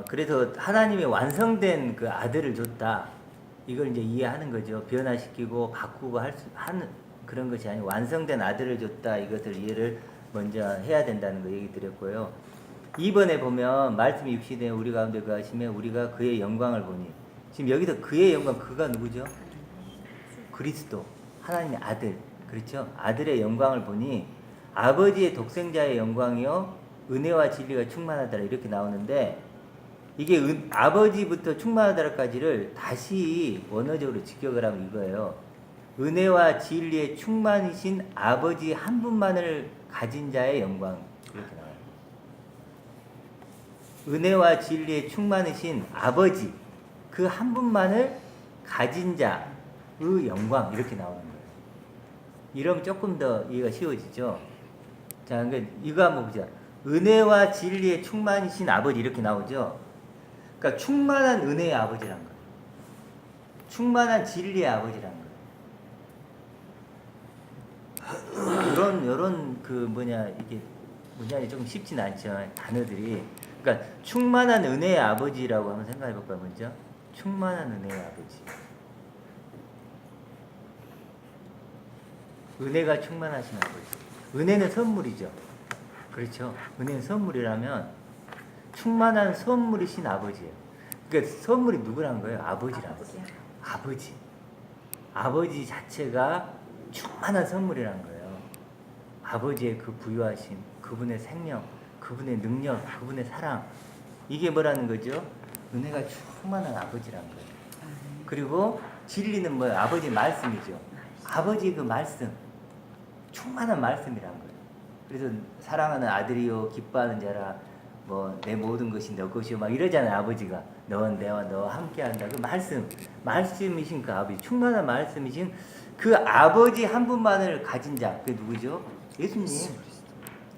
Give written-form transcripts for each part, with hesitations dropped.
그래서 하나님이 완성된 그 아들을 줬다. 이걸 이제 이해하는 거죠. 변화시키고 바꾸고 하는 그런 것이 아니고 완성된 아들을 줬다. 이것을 이해를 먼저 해야 된다는 거 얘기 드렸고요. 2번에 보면 말씀이 육신에 우리 가운데 거하시며 우리가 그의 영광을 보니, 지금 여기서 그의 영광, 그가 누구죠? 그리스도, 하나님의 아들. 그렇죠? 아들의 영광을 보니 아버지의 독생자의 영광이요 은혜와 진리가 충만하더라 이렇게 나오는데, 이게 아버지부터 충만하더라까지를 다시 원어적으로 직역을 하면 이거예요. 은혜와 진리에 충만이신 아버지 한 분만을 가진 자의 영광, 이렇게 나와요. 은혜와 진리에 충만이신 아버지 그 한 분만을 가진 자의 영광, 이렇게 나오는 거예요. 이러면 조금 더 이해가 쉬워지죠. 자, 그러니까 이거 한번 보자. 은혜와 진리에 충만이신 아버지, 이렇게 나오죠. 그러니까 충만한 은혜의 아버지란 거예요. 충만한 진리의 아버지란 거예요. 이런 이게 문장이 조금 쉽진 않죠. 단어들이. 그러니까 충만한 은혜의 아버지라고 한번 생각해 볼까요, 먼저? 충만한 은혜의 아버지. 은혜가 충만하신 아버지. 은혜는 선물이죠. 그렇죠. 은혜는 선물이라면 충만한 선물이신 아버지예요. 그러니까 선물이 누구란 거예요? 아버지란 거예요. 아버지. 아버지 자체가 충만한 선물이란 거예요. 아버지의 그 부유하심, 그분의 생명, 그분의 능력, 그분의 사랑. 이게 뭐라는 거죠? 은혜가 충만한 아버지란 거예요. 그리고 진리는 뭐예요? 아버지의 말씀이죠. 아버지의 그 말씀. 충만한 말씀이란 거예요. 그래서 사랑하는 아들이요 기뻐하는 자라 내 모든 것이 너 것이요 막 이러잖아요. 아버지가 너는 내와 너와 함께한다. 그 말씀이신 그 아버지, 충만한 말씀이신 그 아버지 한 분만을 가진 자, 그게 누구죠?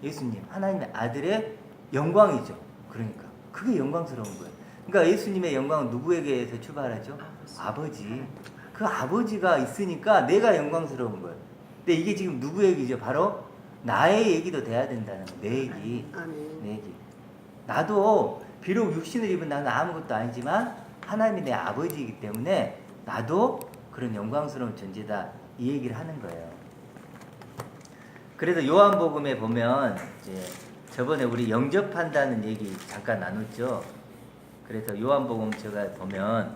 예수님 하나님의 아들의 영광이죠. 그러니까 그게 영광스러운 거예요. 그러니까 예수님의 영광은 누구에게서 출발하죠? 아버지. 그 아버지가 있으니까 내가 영광스러운 거예요. 근데 이게 지금 누구 얘기죠? 바로 나의 얘기도 돼야 된다는 거예요. 내 얘기. 내 얘기. 나도 비록 육신을 입은 나는 아무것도 아니지만 하나님이 내 아버지이기 때문에 나도 그런 영광스러운 존재다, 이 얘기를 하는 거예요. 그래서 요한복음에 보면 이제 저번에 우리 영접한다는 얘기 잠깐 나눴죠. 그래서 요한복음 제가 보면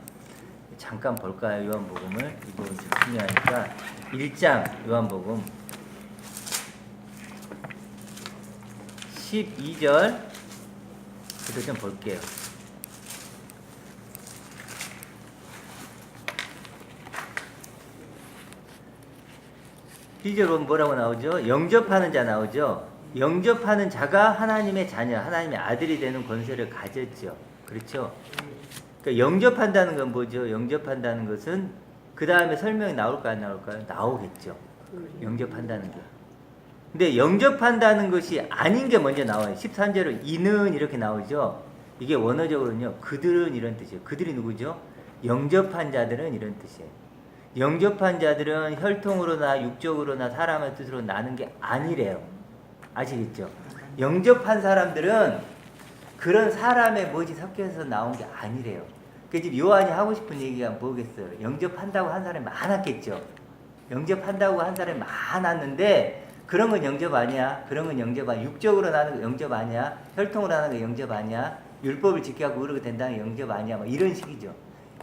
잠깐 볼까요? 요한복음을. 이 부분 좀 중요하니까 1장 요한복음 12절 그래서 좀 볼게요. 12절 보면 뭐라고 나오죠? 영접하는 자 나오죠? 영접하는 자가 하나님의 자녀, 하나님의 아들이 되는 권세를 가졌죠. 그렇죠? 그러니까 영접한다는 건 뭐죠? 영접한다는 것은 그 다음에 설명이 나올까요? 안 나올까요? 나오겠죠. 영접한다는 게. 근데 영접한다는 것이 아닌 게 먼저 나와요. 13절로 이는 이렇게 나오죠. 이게 원어적으로는요, 그들은 이런 뜻이에요. 그들이 누구죠? 영접한 자들은 이런 뜻이에요. 영접한 자들은 혈통으로나 육적으로나 사람의 뜻으로 나는 게 아니래요. 아시겠죠? 영접한 사람들은 그런 사람의 멋이 섞여서 나온 게 아니래요. 그 지금 요한이 하고 싶은 얘기가 뭐겠어요? 영접한다고 한 사람이 많았겠죠. 영접한다고 한 사람이 많았는데 그런 건 영접 아니야. 그런 건 영접 아니야. 육적으로 나는 거 영접 아니야. 혈통으로 나는 거 영접 아니야. 율법을 지켜고 그러게 된다는 게 영접 아니야. 뭐 이런 식이죠.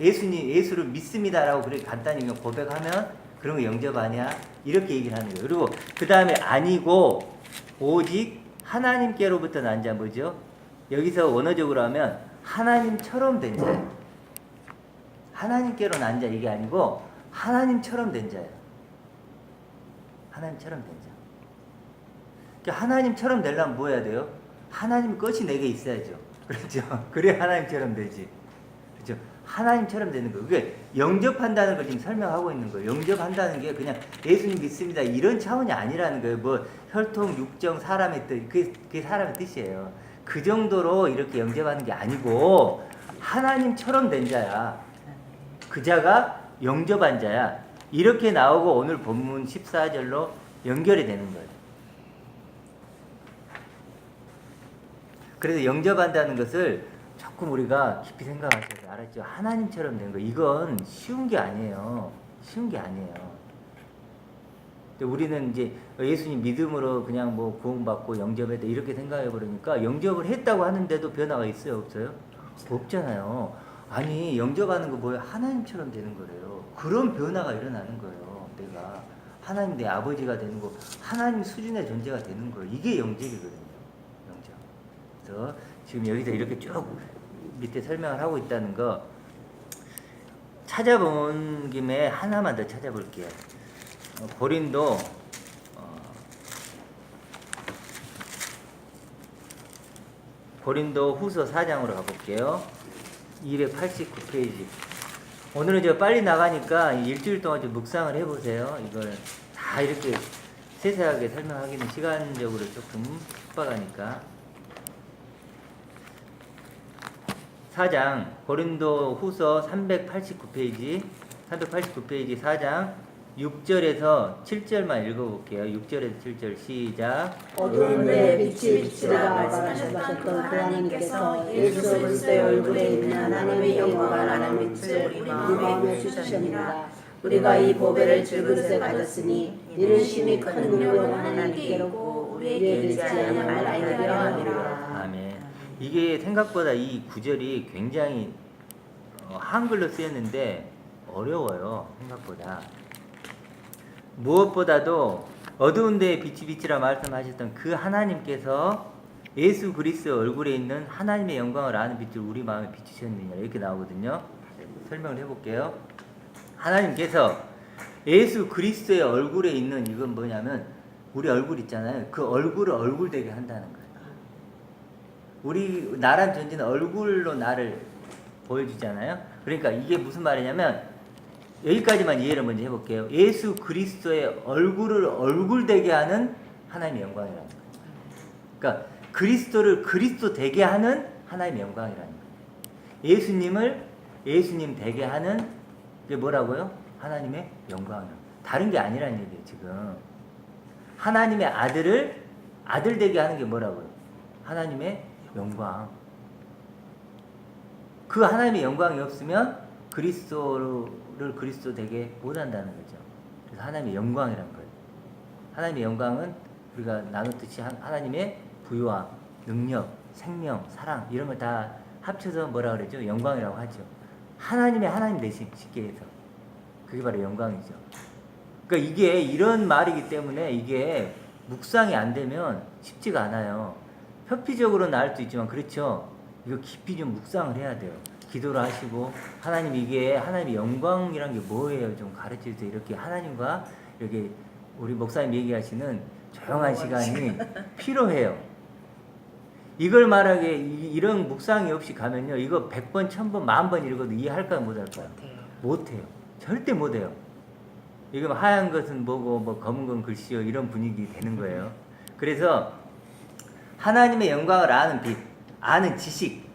예수를 믿습니다라고 그렇게 간단히 고백하면 그런 거 영접 아니야. 이렇게 얘기를 하는 거예요. 그리고 그 다음에 아니고 오직 하나님께로부터 난 자 뭐죠? 여기서 원어적으로 하면 하나님처럼 된 자예요. 하나님께로 난 자 이게 아니고 하나님처럼 된 자예요. 하나님처럼 된 자. 그러니까 하나님처럼 되려면 뭐 해야 돼요? 하나님 것이 내게 있어야죠. 그렇죠? 그래 하나님처럼 되지. 그렇죠? 하나님처럼 되는 거예요. 그게 영접한다는 걸 지금 설명하고 있는 거예요. 영접한다는 게 그냥 예수님 믿습니다 이런 차원이 아니라는 거예요. 뭐 혈통, 육정, 사람의 뜻, 그게 사람의 뜻이에요. 그 정도로 이렇게 영접하는 게 아니고 하나님처럼 된 자야. 그 자가 영접한 자야. 이렇게 나오고 오늘 본문 14절로 연결이 되는 거예요. 그래서 영접한다는 것을 조금 우리가 깊이 생각하셔야 돼요. 알았죠? 하나님처럼 된 거. 이건 쉬운 게 아니에요. 쉬운 게 아니에요. 근데 우리는 이제 예수님 믿음으로 그냥 뭐 구원받고 영접했다 이렇게 생각해 버리니까 영접을 했다고 하는데도 변화가 있어요? 없어요? 없잖아요. 아니 영접하는 거 뭐예요? 하나님처럼 되는 거래요. 그런 변화가 일어나는 거예요. 내가 하나님 내 아버지가 되는 거, 하나님 수준의 존재가 되는 거예요. 이게 영접이거든요. 영접. 그래서 지금 여기서 이렇게 쭉 밑에 설명을 하고 있다는 거 찾아본 김에 하나만 더 찾아볼게요. 고린도 후서 4장으로 가볼게요. 289페이지. 오늘은 저 빨리 나가니까 일주일 동안 좀 묵상을 해보세요. 이걸 다 이렇게 세세하게 설명하기는 시간적으로 조금 촉박하니까. 4장 고린도 후서 389페이지 4장 6절에서 7절만 읽어볼게요. 6절에서 7절 시작. 어두운 데에 빛이 비치라 말씀하셨던 그 하나님께서 예수 그리스도의 얼굴에 있는 하나님의 영광을 아는 빛을 우리 마음에 주셨느니라. 우리가 이 보배를 질그릇에 가졌으니 이는 심히 큰 능력으로 하나님께로 우리에게 있지 아니함을 알게 하려 함이라. 아멘. 이게 생각보다 이 구절이 굉장히 한글로 쓰였는데 어려워요. 생각보다. 무엇보다도 어두운 데에 빛이 비치라 말씀하셨던 그 하나님께서 예수 그리스도 얼굴에 있는 하나님의 영광을 아는 빛을 우리 마음에 비추셨느냐 이렇게 나오거든요. 설명을 해볼게요. 하나님께서 예수 그리스도의 얼굴에 있는 이건 뭐냐면 우리 얼굴 있잖아요. 그 얼굴을 얼굴되게 한다는 거예요. 우리 나란 존재는 얼굴로 나를 보여주잖아요. 그러니까 이게 무슨 말이냐면 여기까지만 이해를 먼저 해볼게요. 예수 그리스도의 얼굴을 얼굴되게 하는 하나님의 영광이라는 거예요. 그러니까 그리스도를 그리스도 되게 하는 하나님의 영광이라는 거예요. 예수님을 예수님 되게 하는 게 뭐라고요? 하나님의 영광이라는 거예요. 다른 게 아니라는 얘기예요. 지금 하나님의 아들을 아들 되게 하는 게 뭐라고요? 하나님의 영광. 그 하나님의 영광이 없으면 그리스도를 그리스도 되게 못한다는 거죠. 그래서 하나님의 영광이란 거예요. 하나님의 영광은 우리가 나눴듯이 하나님의 부유와 능력, 생명, 사랑 이런 걸 다 합쳐서 뭐라 그러죠? 영광이라고 하죠. 하나님 대신 쉽게 해서 그게 바로 영광이죠. 그러니까 이게 이런 말이기 때문에 이게 묵상이 안 되면 쉽지가 않아요. 표피적으로는 알 수 있지만 그렇죠. 이거 깊이 좀 묵상을 해야 돼요. 기도를 하시고 하나님 이게 하나님의 영광이란 게 뭐예요? 좀 가르쳐주세요. 이렇게 하나님과 이렇게 우리 목사님 얘기하시는 조용한 시간이 필요해요. 이걸 말하기에 이런 묵상이 없이 가면요. 이거 100번, 1000번, 10,000번 읽어도 이해할까요? 못할까요? 못해요. 절대 못해요. 이거 하얀 것은 뭐고 뭐 검은 건 글씨요 이런 분위기 되는 거예요. 그래서 하나님의 영광을 아는 빛, 아는 지식,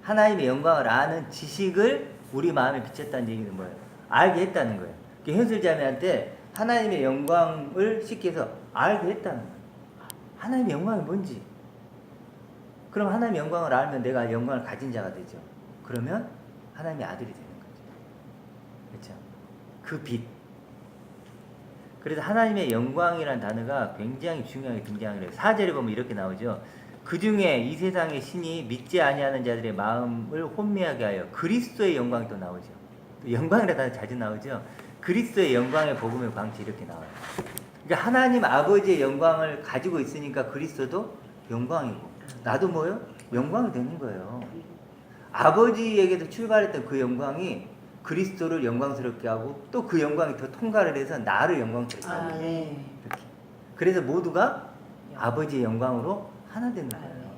하나님의 영광을 아는 지식을 우리 마음에 비쳤다는 얘기는 뭐예요? 알게 했다는 거예요. 현술자매한테 하나님의 영광을 쉽게 해서 알게 했다는 거예요. 하나님의 영광이 뭔지. 그럼 하나님의 영광을 알면 내가 영광을 가진 자가 되죠. 그러면 하나님의 아들이 되는 거죠. 그렇죠? 그 빛. 그래서 하나님의 영광이라는 단어가 굉장히 중요하게 등장을 해요. 4절에 보면 이렇게 나오죠. 그 중에 이 세상의 신이 믿지 아니하는 자들의 마음을 혼미하게 하여 그리스도의 영광이 또 나오죠. 또 영광이라는 단어 자주 나오죠. 그리스도의 영광의 복음의 광채 이렇게 나와요. 그러니까 하나님 아버지의 영광을 가지고 있으니까 그리스도도 영광이고 나도 뭐요? 영광이 되는 거예요. 아버지에게서 출발했던 그 영광이 그리스도를 영광스럽게 하고 또 그 영광이 더 통과를 해서 나를 영광스럽게 하고 네. 이렇게. 그래서 모두가 아버지의 영광으로 하나 되는 거예요.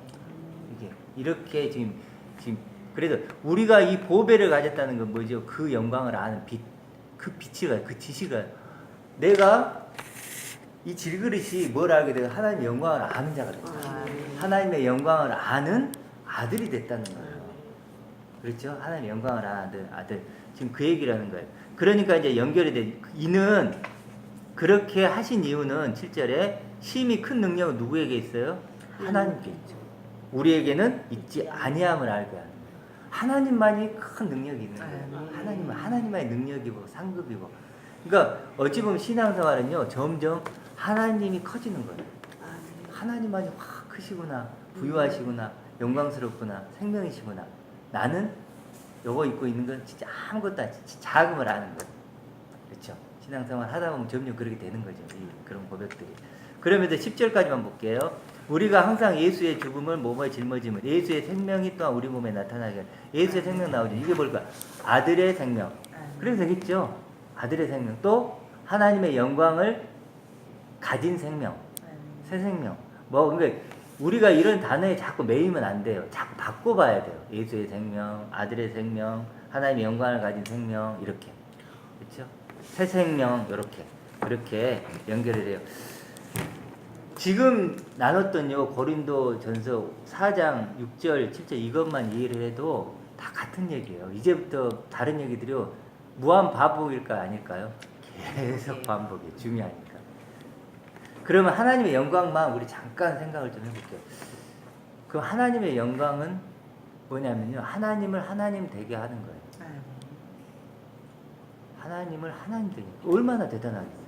이게 이렇게 지금 그래서 우리가 이 보배를 가졌다는 건 뭐죠? 그 영광을 아는 빛, 그 빛을 그 지식을 내가 이 질그릇이 뭘 알게 되고 하나님의 영광을 아는 자가 됐다. 하나님의 영광을 아는 아들이 됐다는 거예요. 그렇죠? 하나님의 영광을 아는 아들. 지금 그 얘기라는 거예요. 그러니까 이제 연결이 돼. 이는 그렇게 하신 이유는 7절에 심히 큰 능력은 누구에게 있어요? 하나님께 있죠. 우리에게는 있지 아니함을 알게 하는 거예요. 하나님만이 큰 능력이 있는 거예요. 하나님만의 능력이고 상급이고. 그러니까 어찌 보면 신앙생활은요 점점 하나님이 커지는 거예요. 하나님만이 확 크시구나, 부유하시구나, 영광스럽구나, 생명이시구나. 나는 요거 입고 있는 건 진짜 아무것도 아니지. 자금을 아는 거예요. 그렇죠? 신앙생활 하다 보면 점점 그렇게 되는 거죠. 그런 고백들이. 그러면서 10절까지만 볼게요. 우리가 항상 예수의 죽음을 몸에 짊어짐을, 예수의 생명이 또한 우리 몸에 나타나게. 예수의 생명 나오죠. 이게 뭘까? 아들의 생명. 그래서 되겠죠. 아들의 생명. 또 하나님의 영광을 가진 생명. 새 생명. 그러니까 우리가 이런 단어에 자꾸 매이면 안 돼요. 자꾸 바꿔봐야 돼요. 예수의 생명, 아들의 생명, 하나님의 영광을 가진 생명, 이렇게. 그렇죠? 새 생명, 이렇게. 그렇게 연결을 해요. 지금 나눴던 고린도 전서 4장 6절, 7절 이것만 이해를 해도 다 같은 얘기예요. 이제부터 다른 얘기들이요. 무한 반복일까 아닐까요? 계속 반복이 중요하니까. 그러면 하나님의 영광만 우리 잠깐 생각을 좀 해볼게요. 그 하나님의 영광은 뭐냐면요. 하나님을 하나님 되게 하는 거예요. 하나님을 하나님 되게. 얼마나 대단하겠어요.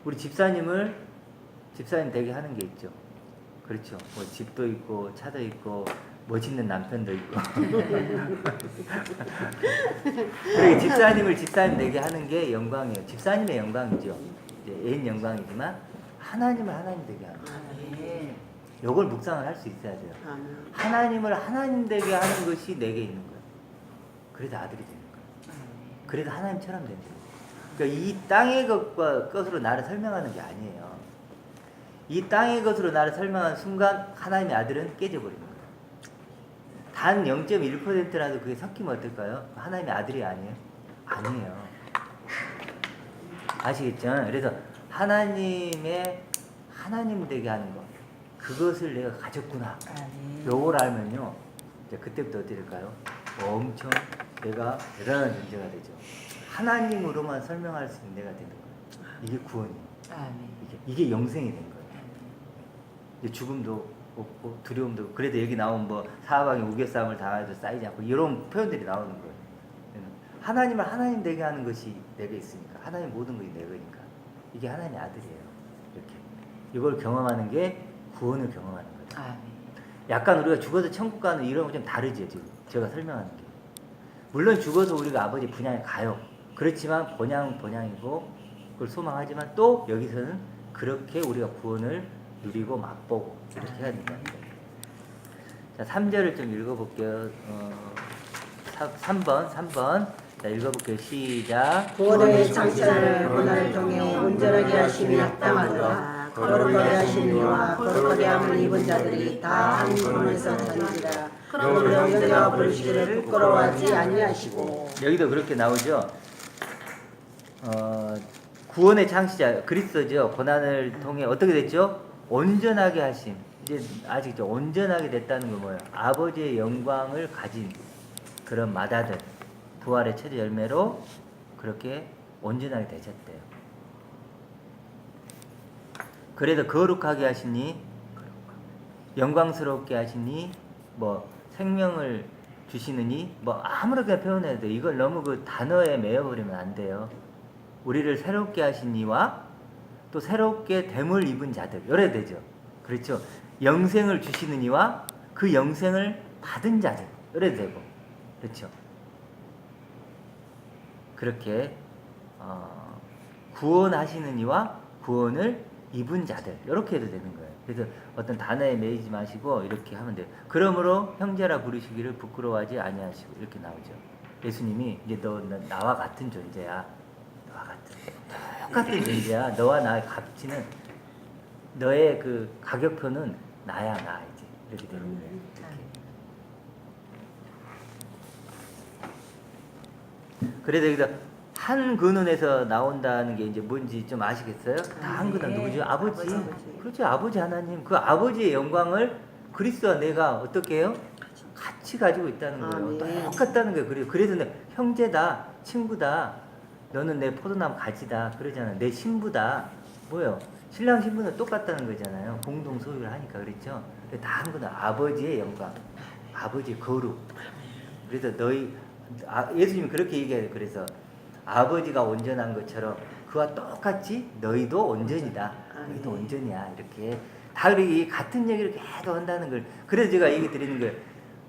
우리 집사님 되게 하는 게 있죠. 그렇죠. 뭐 집도 있고 차도 있고 멋있는 남편도 있고. 그리고 집사님을 집사님 되게 하는 게 영광이에요. 집사님의 영광이죠. 이제 애인 영광이지만 하나님을 하나님 되게 하는 거예요. 이걸 묵상을 할 수 있어야 돼요. 하나님을 하나님 되게 하는 것이 내게 있는 거예요. 그래서 아들이 되는 거예요. 그래서 하나님처럼 되는 거예요. 그러니까 이 땅의 것으로 나를 설명하는 게 아니에요. 이 땅의 것으로 나를 설명하는 순간 하나님의 아들은 깨져버리는 거예요. 단 0.1%라도 그게 섞이면 어떨까요? 하나님의 아들이 아니에요? 아니에요. 아시겠죠? 그래서 하나님 되게 하는 것, 그것을 내가 가졌구나. 요걸 알면요, 이제 그때부터 어떻게 될까요? 엄청 내가 대단한 존재가 되죠. 하나님으로만 설명할 수 있는 내가 되는 거예요. 이게 구원이에요. 이게 영생이 된 거예요. 이제 죽음도 없고 두려움도 없고. 그래도 여기 나온 사방에 우겨싸움을 당해도 쌓이지 않고 이런 표현들이 나오는 거예요. 하나님을 하나님 되게 하는 것이 내게 있으니까, 하나님 모든 것이 내 거니까. 이게 하나님의 아들이에요. 이렇게 이걸 경험하는 게 구원을 경험하는 거죠. 약간 우리가 죽어서 천국 가는 이런 거 좀 다르죠. 지금 제가 설명하는 게. 물론 죽어서 우리가 아버지 분향에 가요. 그렇지만 본향이고 그걸 소망하지만 또 여기서는 그렇게 우리가 구원을 누리고 맛보고 이렇게 해야 된다는 거예요. 자, 3절을 좀 읽어볼게요. 3번. 자, 읽어볼게요. 시작. 구원의 창세를 고난을 통해 온전하게 하심이 합당하도다. 거룩하게 하신 이와 거룩하게 함을 입은 자들이 다 한 구원에서 자니라. 그러므로 형제가 부르시기를 부끄러워하지 아니하시고. 여기도 그렇게 나오죠. 구원의 창시자 그리스도죠. 고난을 통해 어떻게 됐죠? 온전하게 하심. 이제 아시죠? 온전하게 됐다는 건 뭐예요? 아버지의 영광을 가진 그런 맏아들, 부활의 최대 열매로 그렇게 온전하게 되셨대요. 그래서 거룩하게 하시니, 영광스럽게 하시니, 생명을 주시느니, 아무렇게나 표현해도 돼. 이걸 너무 그 단어에 매여버리면 안 돼요. 우리를 새롭게 하시니와 또 새롭게 됨을 입은 자들, 이래야 되죠. 그렇죠. 영생을 주시느니와 그 영생을 받은 자들, 이래도 되고. 그렇죠. 그렇게 구원하시느니와 구원을 입은 자들, 이렇게 해도 되는 거예요. 그래서 어떤 단어에 매이지 마시고 이렇게 하면 돼요. 그러므로 형제라 부르시기를 부끄러워하지 아니하시고, 이렇게 나오죠. 예수님이 이제 너 나와 같은 존재야. 너와 똑같은 존재야. 너와 나의 값치는, 너의 그 가격표는 나야, 나. 이제 이렇게 되는 거예요. 이렇게. 그래서 여기서 한 근원에서 나온다는 게 이제 뭔지 좀 아시겠어요? 다 한 근원 누구죠? 아버지. 그렇죠. 아버지 하나님. 그 아버지의 영광을 그리스도와 내가 어떻게 해요? 같이 가지고 있다는 거예요. 똑같다는 거예요. 그래서 형제다, 친구다. 너는 내 포도나무 가지다. 그러잖아. 내 신부다. 뭐예요? 신랑 신부는 똑같다는 거잖아요. 공동 소유를 하니까. 그렇죠? 다 한 근원. 아버지의 영광, 아버지의 거룩. 그래서 예수님이 그렇게 얘기해요. 그래서 아버지가 온전한 것처럼 그와 똑같이 너희도 온전이다. 너희도 온전이야. 이렇게 다 이렇게 같은 얘기를 계속 한다는 걸. 그래서 제가 얘기 드리는 거예요.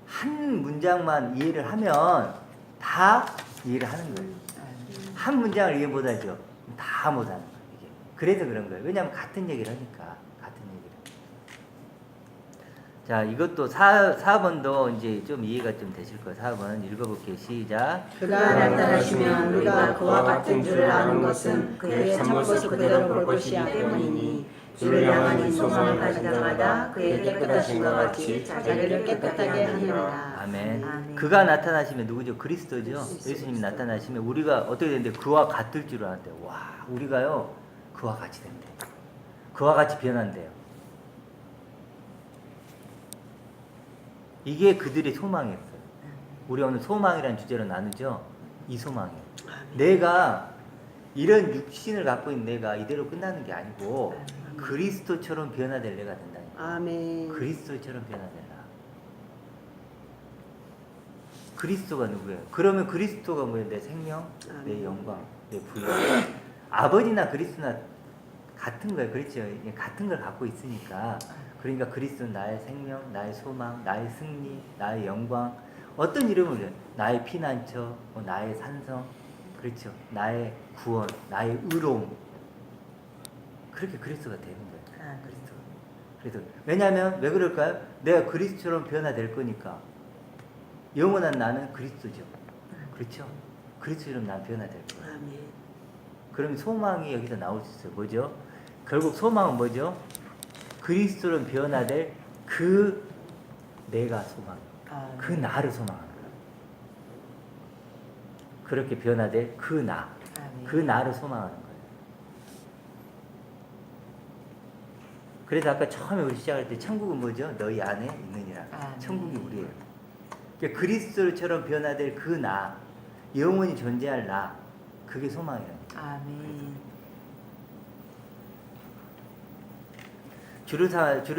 한 문장만 이해를 하면 다 이해를 하는 거예요. 한 문장을 이해 못하죠. 다 못하는 거예요. 이게. 그래서 그런 거예요. 왜냐하면 같은 얘기를 하니까. 같은 얘기를. 자, 이것도 4번도 이제 좀 이해가 좀 되실 거예요. 4번 읽어볼게요. 시작. 그가 나타나시면 우리가 그와 같은 줄을 아는 것은 그의 참모습 그대로 볼 것이야 때문이니 주를 향한 이 소망을 가진 자마다 그의 깨끗하신 것 같이 자기를 깨끗하게 하느니라. 아멘. 아멘. 그가 나타나시면 누구죠? 그리스도죠. 예수님이 나타나시면 우리가 어떻게 되는데 그와 같을 줄 알았대요. 와, 우리가요 그와 같이 된대. 그와 같이 변한대요. 이게 그들의 소망이었어요. 우리 오늘 소망이라는 주제로 나누죠. 이 소망이에요. 내가 이런 육신을 갖고 있는 내가 이대로 끝나는 게 아니고 그리스도처럼 변화될 내가 된다니까. 아멘. 그리스도처럼 변화된다. 그리스도가 누구예요? 그러면 그리스도가 뭐예요? 내 생명, 내 영광, 내 부활. 아버지나 그리스도나 같은 거예요. 그렇죠? 같은 걸 갖고 있으니까. 그러니까 그리스도는 나의 생명, 나의 소망, 나의 승리, 나의 영광. 어떤 이름을 해요? 나의 피난처, 나의 산성, 그렇죠? 나의 구원, 나의 의로움. 그렇게 그리스도가 되는 거예요. 그리스도. 그래서 왜냐하면 왜 그럴까요? 내가 그리스도처럼 변화될 거니까. 영원한 나는 그리스도죠. 그렇죠? 그리스도처럼 난 변화될 거예요. 아멘. 그럼 소망이 여기서 나올 수 있어요. 뭐죠? 결국 소망은 뭐죠? 그리스도로 변화될 그 내가 소망, 그 나를 소망하는 거예요. 그렇게 변화될 그 나, 그 나를 소망하는 거예요. 그래서 아까 처음에 우리 시작할 때 천국은 뭐죠? 너희 안에 있느니라. 천국이 우리예요. 그러니까 그리스도처럼 변화될 그 나, 영원히 존재할 나, 그게 소망이에요. 아멘. 주를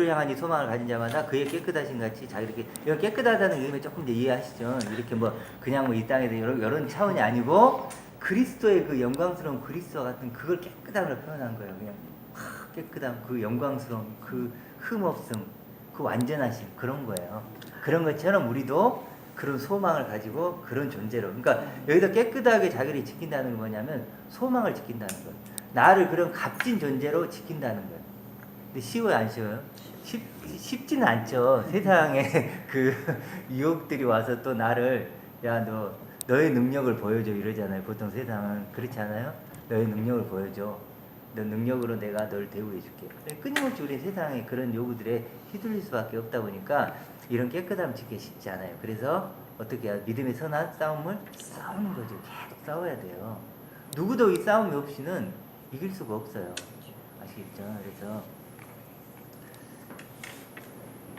향한 이 소망을 가진 자마다 그의 깨끗하신 같이 자기를 이건 깨끗하다는 의미 조금 더 이해하시죠. 이렇게 뭐 그냥 뭐 이 땅에서 이런 차원이 아니고 그리스도의 그 영광스러운 그리스도 같은 그걸 깨끗함으로 표현한 거예요. 그냥 깨끗함, 그 영광스러움, 그 흠없음, 그 완전하심 그런 거예요. 그런 것처럼 우리도 그런 소망을 가지고 그런 존재로. 그러니까 여기서 깨끗하게 자기를 지킨다는 건 뭐냐면 소망을 지킨다는 거예요. 나를 그런 값진 존재로 지킨다는 거예요. 근데 쉬워요, 안 쉬워요? 쉽지는 않죠. 세상에 그 유혹들이 와서 또 나를 야, 너의 능력을 보여줘 이러잖아요. 보통 세상은 그렇지 않아요? 너의 능력을 보여줘. 너 능력으로 내가 널 대우해 줄게. 끊임없이 우리 세상에 그런 요구들에 휘둘릴 수밖에 없다 보니까 이런 깨끗함 지키기 쉽지 않아요. 그래서 어떻게 해야 믿음의 선한 싸움을 싸우는 거죠. 계속 싸워야 돼요. 누구도 이 싸움이 없이는 이길 수가 없어요. 아시겠죠? 그래서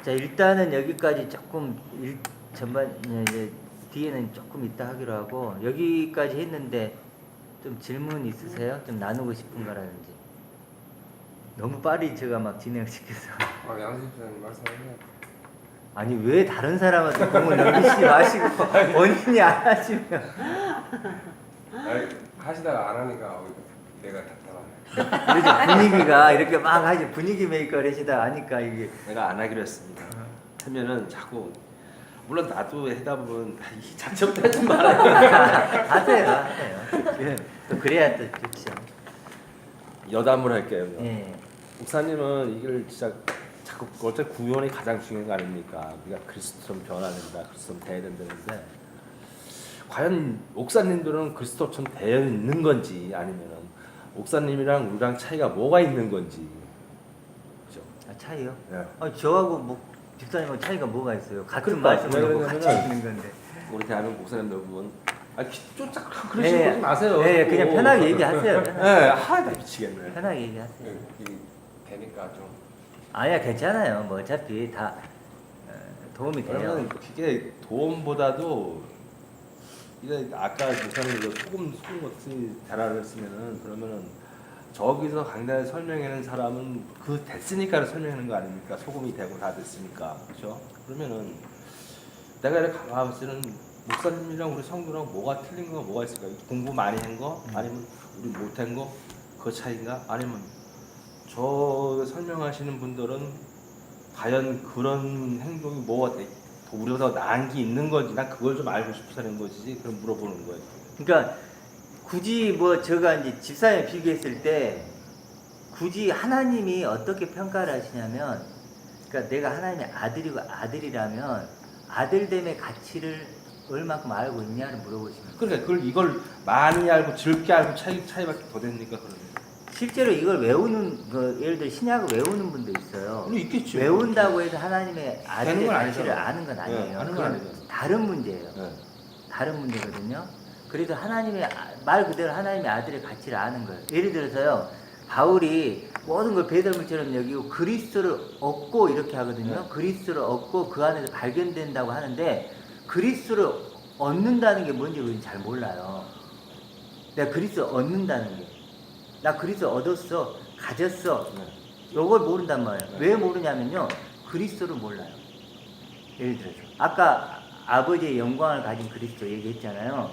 자, 일단은 여기까지 조금 전반 이제 뒤에는 조금 이따 하기로 하고 여기까지 했는데 좀 질문 있으세요? 좀 나누고 싶은 거라든지. 너무 빨리 제가 막 진행시켜서. 양심장 말씀하세요. 아니 왜 다른 사람한테 공을 넘기지 마시고 본인이 안 하시면. 아니, 하시다가 안 하니까 내가 답답하네. 그렇죠. 분위기가 이렇게 막 하지 분위기 메이커를 하시다 하니까 이게. 내가 안 하기로 했습니다. 하면은 자꾸 물론 나도 해다 보면 이 자체부터 하지 말아요. 하세요. 또 그래야 또 좋죠. 여담을 할게요. 예. 목사님은 이걸 진짜 자꾸 어차피 구원이 가장 중요한 거 아닙니까? 우리가 그리스도처럼 변화된다, 그리스도처럼 돼야 된다는데 과연 목사님들은 그리스도처럼 되어 있는 건지 아니면은 목사님이랑 우리랑 차이가 뭐가 있는 건지. 그죠? 아, 차이요? 네. 저하고 집사님하고 차이가 뭐가 있어요? 같은 그러니까, 말씀을 하고 같이 왜냐면은 있는 건데. 우리 대한민국 목사님들 보면 쫓아 네, 그러시지 마세요. 네, 그냥 또. 편하게 얘기하세요. 네, 나 미치겠네. 편하게 얘기하세요. 되니까 좀 아니야, 괜찮아요. 뭐 어차피 다 도움이 돼요. 그러면 그게 도움보다도 이게 아까 목사님도 소금 같이 대화를 했으면은 그러면은 저기서 강단에 설명하는 사람은 그 됐으니까 설명하는 거 아닙니까? 소금이 되고 다 됐으니까 그렇죠? 그러면은 내가 이렇게 가만히 봤을 때는 목사님이랑 우리 성도랑 뭐가 틀린 거 뭐가 있을까? 공부 많이 한 거 아니면 우리 못한 거 그 차이인가? 아니면 저 설명하시는 분들은 과연 그런 행동이 뭐가 우리보다 나은 게 있는 건지 난 그걸 좀 알고 싶어서는 것이지 그럼 물어보는 거예요. 그러니까 굳이 뭐 제가 이제 집사님 비교했을 때 굳이 하나님이 어떻게 평가를 하시냐면, 그러니까 내가 하나님의 아들이고 아들이라면 아들됨의 가치를 얼마큼 알고 있냐를 물어보시면 돼요. 그러니까 이걸 많이 알고 즐게 알고 차이밖에 더 됩니까 그러면? 실제로 이걸 외우는 예를 들어 신약을 외우는 분도 있어요. 물론 있겠죠. 외운다고 해서 하나님의 아들의 되는 건 가치를 아니잖아. 아는 건 아니에요. 네, 아는 건 그건 아니죠. 다른 문제예요. 네. 다른 문제거든요. 그래서 하나님의 말 그대로 하나님의 아들의 가치를 아는 거예요. 예를 들어서요, 바울이 모든 걸 배설물처럼 여기고 그리스도를 얻고 이렇게 하거든요. 네. 그리스도를 얻고 그 안에서 발견된다고 하는데 그리스도를 얻는다는 게 뭔지 우리는 잘 몰라요. 내가 그리스도를 얻는다는 게, 나 그리스도 얻었어, 가졌어, 네. 요걸 모른단 말이에요. 네. 왜 모르냐면요, 그리스도를 몰라요. 예를 들어서 아까 아버지의 영광을 가진 그리스도 얘기했잖아요.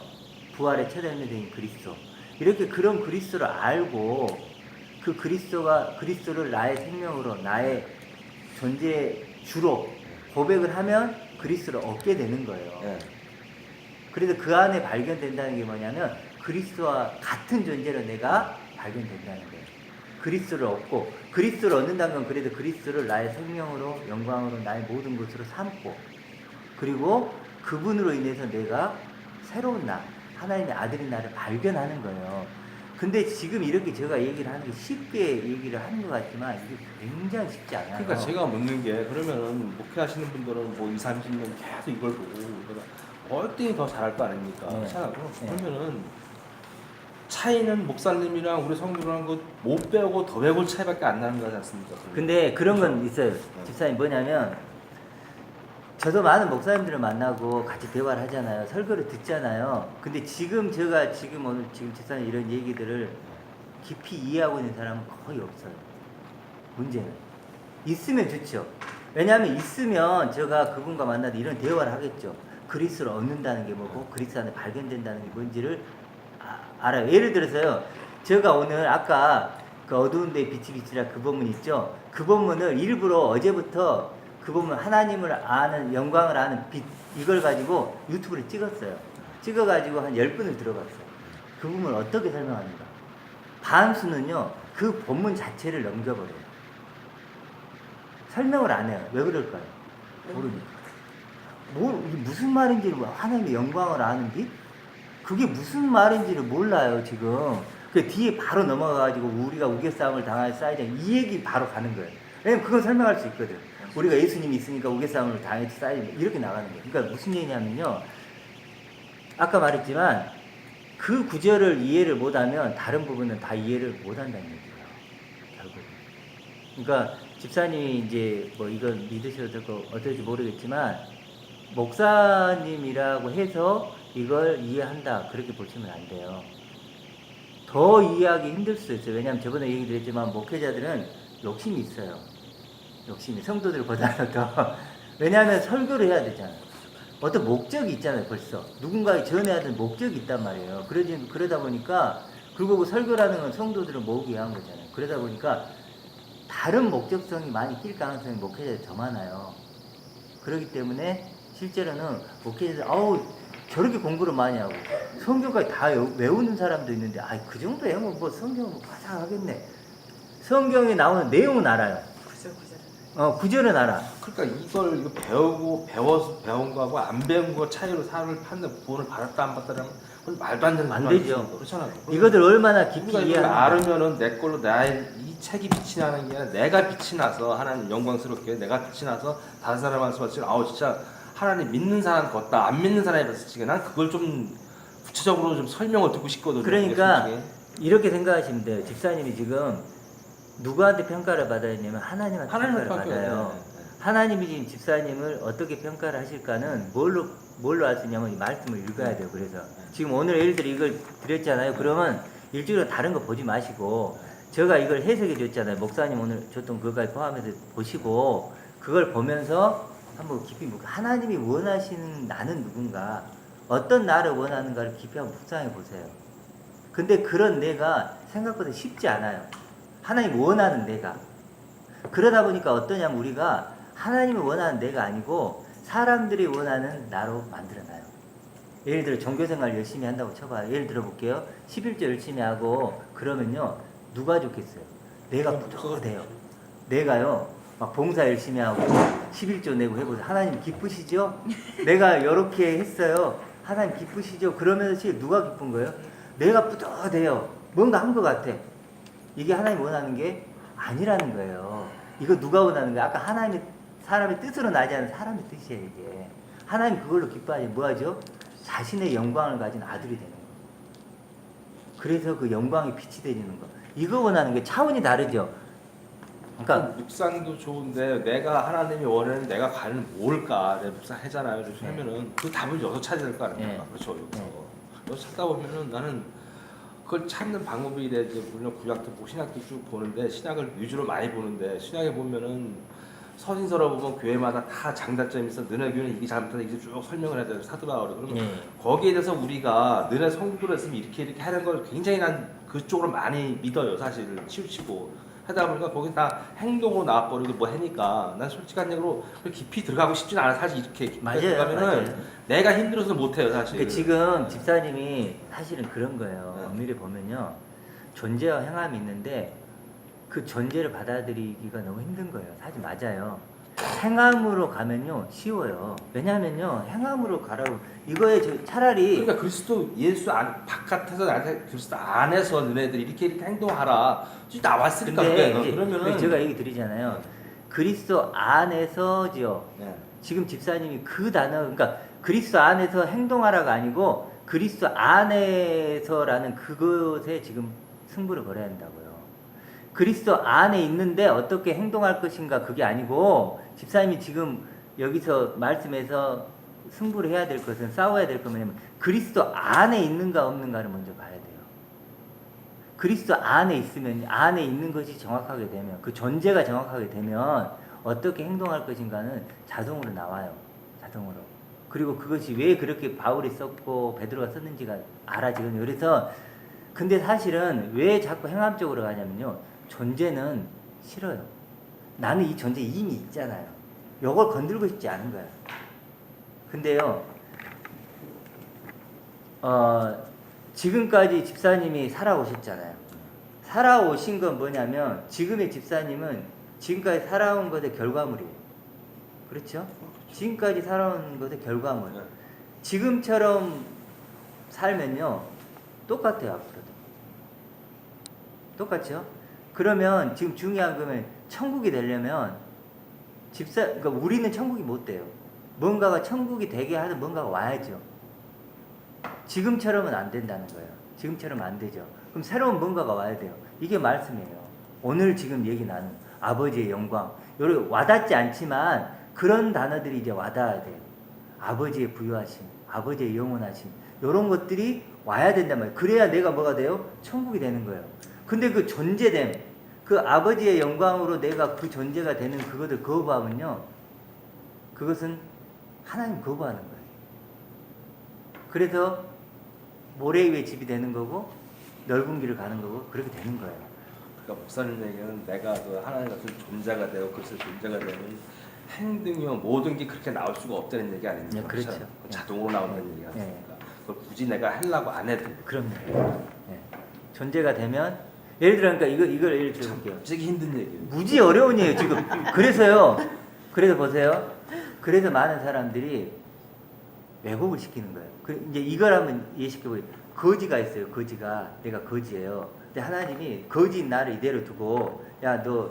부활의 첫 열매된 그리스도. 이렇게 그런 그리스도를 알고 그 그리스도를 나의 생명으로, 나의 존재 주로 고백을 하면 그리스도를 얻게 되는 거예요. 네. 그래서 그 안에 발견된다는 게 뭐냐면 그리스도와 같은 존재로 내가 발견된다는 거예요. 그리스도를 얻고, 그리스도를 얻는다는 건 그래도 그리스도를 나의 생명으로, 영광으로, 나의 모든 것으로 삼고, 그리고 그분으로 인해서 내가 새로운 나, 하나님의 아들인 나를 발견하는 거예요. 근데 지금 이렇게 제가 얘기를 하는 게 쉽게 얘기를 하는 것 같지만 이게 굉장히 쉽지 않아요. 그러니까 제가 묻는 게 그러면은 목회하시는 분들은 뭐 20-30년 계속 이걸 보고 그러니까 얼등히 더 잘할 거 아닙니까? 네. 그렇잖아요. 네. 그러면은 차이는 목사님이랑 우리 성도랑 못 배우고 더 배울 차이밖에 안 나는 거지 않습니까? 근데 그런 건 있어요. 집사님 뭐냐면, 저도 많은 목사님들을 만나고 같이 대화를 하잖아요. 설교를 듣잖아요. 근데 지금 제가 오늘 집사님 이런 얘기들을 깊이 이해하고 있는 사람은 거의 없어요. 문제는. 있으면 좋죠. 왜냐하면 있으면 제가 그분과 만나도 이런 대화를 하겠죠. 그리스도를 얻는다는 게 뭐고 그리스도 안에 발견된다는 게 뭔지를 알아요. 예를 들어서요, 제가 오늘 아까 그 어두운 데에 빛이 비치라 그 본문 있죠. 그 본문을 일부러 어제부터 그 본문 하나님을 아는, 영광을 아는 빛, 이걸 가지고 유튜브를 찍었어요. 찍어가지고 한 10분을 들어봤어요. 그 부분을 어떻게 설명합니까? 반수는요, 그 본문 자체를 넘겨버려요. 설명을 안 해요. 왜 그럴까요? 모르니까. 이게 무슨 말인지를, 하나님의 영광을 아는 빛? 그게 무슨 말인지를 몰라요, 지금. 그 뒤에 바로 넘어가가지고 우리가 우겨싸움을 당할 사이즈, 이 얘기 바로 가는 거예요. 왜냐면 그건 설명할 수 있거든. 우리가 예수님이 있으니까 우겨싸움을 당할 사이즈, 이렇게 나가는 거예요. 그러니까 무슨 얘기냐면요, 아까 말했지만 그 구절을 이해를 못하면 다른 부분은 다 이해를 못한다는 얘기예요, 결국. 그러니까 집사님이 이제 뭐 이건 믿으셔도 되고 어떨지 모르겠지만, 목사님이라고 해서 이걸 이해한다, 그렇게 보시면 안 돼요. 더 이해하기 힘들 수도 있어요. 왜냐하면 저번에 얘기 드렸지만 목회자들은 욕심이 있어요. 욕심이, 성도들보다는 더. 왜냐하면 설교를 해야 되잖아요. 어떤 목적이 있잖아요. 벌써 누군가에 전해야 되는 목적이 있단 말이에요. 그러다 보니까, 그리고 설교라는 건 성도들을 모으기 위한 거잖아요. 그러다 보니까 다른 목적성이 많이 낄 가능성이 목회자들이 더 많아요. 그렇기 때문에 실제로는 목회자들, 저렇게 공부를 많이 하고 성경까지 다 외우는 사람도 있는데, 그 정도 외우면 뭐 성경은 과장하겠네. 성경에 나오는 내용은 알아요. 구절은 알아. 그러니까 이거 배워서 배운 거하고 안 배운 거 차이로 사람을 판단, 구원을 받았다 안 받았다는 건 말도 안 되는 안 소리 되죠. 아니에요. 그렇잖아요. 이것들 얼마나 깊이 우리가 이걸 이해하는 알으면은 내 걸로 나의 이 책이 빛이 나는 게 아니라 내가 빛이 나서 하나님 영광스럽게 내가 빛이 나서 다른 사람 말씀하시면 진짜 하나님 믿는 사람 같다, 안 믿는 사람이 봤을 때 난 그걸 좀 구체적으로 좀 설명을 듣고 싶거든요. 그러니까 이렇게 생각하시면 돼요. 집사님이 지금 누구한테 평가를 받아야 되냐면 하나님한테 평가를 받아요. 하나님이 지금 집사님을 어떻게 평가를 하실까는 뭘로 알 수 있냐면 이 말씀을 읽어야 돼요. 그래서 지금 오늘 예를 들어 이걸 드렸잖아요. 그러면 일주일에 다른 거 보지 마시고, 제가 이걸 해석해 줬잖아요. 목사님 오늘 줬던 그거까지 포함해서 보시고, 그걸 보면서 한번 깊이 하나님이 원하시는 나는 누군가, 어떤 나를 원하는가를 깊이 한번 묵상해 보세요. 근데 그런 내가 생각보다 쉽지 않아요. 하나님 원하는 내가. 그러다 보니까 어떠냐면 우리가 하나님이 원하는 내가 아니고 사람들이 원하는 나로 만들어놔요. 예를 들어 종교생활 열심히 한다고 쳐봐요. 예를 들어 볼게요. 11조 열심히 하고 그러면요. 누가 좋겠어요? 내가 부족해요. 내가요. 막 봉사 열심히 하고 11조 내고 해보세요. 하나님 기쁘시죠? 내가 이렇게 했어요. 하나님 기쁘시죠? 그러면서 지금 누가 기쁜 거예요? 내가 뿌듯해요. 뭔가 한 것 같아. 이게 하나님 원하는 게 아니라는 거예요. 이거 누가 원하는 거야? 아까 하나님의 사람의 뜻으로 나지 않은 사람의 뜻이에요. 이게 하나님 그걸로 기뻐하지 뭐하죠? 자신의 영광을 가진 아들이 되는 거. 그래서 그 영광의 빛이 되는 거. 이거 원하는 게 차원이 다르죠. 그러니까 묵상도 좋은데 내가 하나님이 원하는 내가 과연 뭘까? 내가 묵상하잖아요. 그래서 네. 하면은 그 답을 여기서 찾아야 될 거 아닙니까? 네. 그렇죠. 여기서. 네. 여기서 찾다 보면은 나는 그걸 찾는 방법이 이제 물론 구약도 보고 신약도 쭉 보는데 신약을 위주로 많이 보는데 신약에 보면은 서신서로 보면 교회마다 다 장단점이 있어. 너네 교회는 이게 잘못하다 이게 쭉 설명을 해야 돼. 사도라 그러면 네. 거기에 대해서 우리가 너네 성도들 했으면 이렇게 하는 걸 굉장히 난 그쪽으로 많이 믿어요. 사실 치우치고 하다 보니까 거기 다 행동으로 나와버리고 뭐 하니까 난 솔직한 얘기로 깊이 들어가고 싶진 않아. 사실 이렇게 깊이 맞아요, 들어가면은 맞아요. 내가 힘들어서 못해요. 사실. 그러니까 지금 집사님이 사실은 그런 거예요. 네. 엄밀히 보면요. 존재와 행함이 있는데 그 존재를 받아들이기가 너무 힘든 거예요. 사실 맞아요. 행함으로 가면요 쉬워요. 왜냐하면요 행함으로 가라고 이거에 차라리 그러니까 그리스도 예수 안 바깥에서 나한테 그리스도 안에서 너네들 이렇게 행동하라. 나왔으니까 근데 그래. 이제 그러면은 제가 얘기 드리잖아요. 그리스도 안에서죠. 네. 지금 집사님이 그 단어 그러니까 그리스도 안에서 행동하라가 아니고 그리스도 안에서라는 그것에 지금 승부를 걸어야 한다고요. 그리스도 안에 있는데 어떻게 행동할 것인가 그게 아니고 집사님이 지금 여기서 말씀에서 승부를 해야 될 것은 싸워야 될 건 뭐냐면 그리스도 안에 있는가 없는가를 먼저 봐야 돼요. 그리스도 안에 있으면 안에 있는 것이 정확하게 되면 그 존재가 정확하게 되면 어떻게 행동할 것인가는 자동으로 나와요. 자동으로. 그리고 그것이 왜 그렇게 바울이 썼고 베드로가 썼는지가 알아지거든요. 그래서 근데 사실은 왜 자꾸 행함 쪽으로 가냐면요. 존재는 싫어요. 나는 이 존재 이미 있잖아요. 이걸 건들고 싶지 않은 거예요. 근데요. 지금까지 집사님이 살아오셨잖아요. 살아오신 건 뭐냐면 지금의 집사님은 지금까지 살아온 것의 결과물이에요. 그렇죠? 지금까지 살아온 것의 결과물. 지금처럼 살면요. 똑같아요. 앞으로도. 똑같죠? 그러면 지금 중요한 거는 천국이 되려면 그러니까 우리는 천국이 못 돼요. 뭔가가 천국이 되게 하는 뭔가가 와야죠. 지금처럼은 안 된다는 거예요. 지금처럼 안 되죠. 그럼 새로운 뭔가가 와야 돼요. 이게 말씀이에요. 오늘 지금 얘기 나눈 아버지의 영광. 여러분 와닿지 않지만 그런 단어들이 이제 와닿아야 돼요. 아버지의 부유하심, 아버지의 영원하심. 이런 것들이 와야 된단 말이에요. 그래야 내가 뭐가 돼요? 천국이 되는 거예요. 근데 그 존재됨, 그 아버지의 영광으로 내가 그 존재가 되는 그것을 거부하면요. 그것은 하나님 거부하는 거예요. 그래서 모래 위에 집이 되는 거고 넓은 길을 가는 거고 그렇게 되는 거예요. 그러니까 목사님 얘기는 내가 그 하나님 같은 존재가 되고 그래서 존재가 되면 행동이요 모든 게 그렇게 나올 수가 없다는 얘기 아닙니까? 네, 그렇죠. 그 자동으로 나온다는 얘기 네. 아닙니까? 그걸 굳이 내가 하려고 안 해도 그럼요. 네. 존재가 되면 예를 들어 그러니까 이걸 예를 들어 볼게요. 갑자기 힘든 얘기예요. 무지 어려운 얘기예요 지금. 그래서요. 그래서 보세요. 그래서 많은 사람들이 왜곡을 시키는 거예요. 이제 이걸 한번 이해시켜보세요. 거지가 있어요. 거지가 내가 거지예요. 근데 하나님이 거지인 나를 이대로 두고 야 너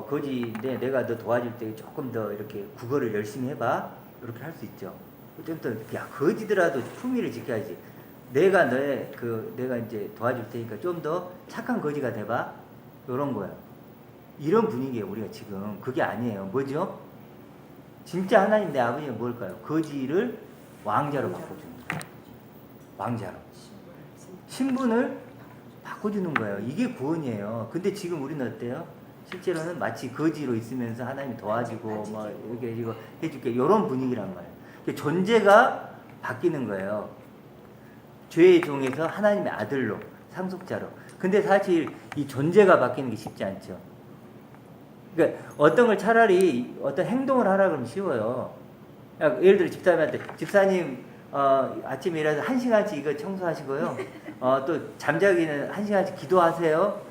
거지인데 내가 너 도와줄 때 조금 더 이렇게 국어를 열심히 해봐. 이렇게 할 수 있죠. 좀 더 야 거지더라도 품위를 지켜야지. 내가 내가 이제 도와줄 테니까 좀 더 착한 거지가 돼봐. 이런 거예요. 이런 분위기예요. 우리가 지금 그게 아니에요. 뭐죠? 진짜 하나님 내 아버지가 뭘까요? 거지를 왕자로 바꿔주는 거예요. 왕자로. 신분을 바꿔주는 거예요. 이게 구원이에요. 근데 지금 우리는 어때요? 실제로는 마치 거지로 있으면서 하나님이 도와주고 뭐 이렇게 이거 해줄게 이런 분위기란 말이에요. 존재가 바뀌는 거예요. 죄의 종에서 하나님의 아들로, 상속자로. 근데 사실 이 존재가 바뀌는 게 쉽지 않죠. 그러니까 어떤 걸 차라리 어떤 행동을 하라 그러면 쉬워요. 예를 들어 집사님한테 집사님 아침에 일어나서 1시간씩 이거 청소하시고요. 또 잠자기는 1시간씩 기도하세요.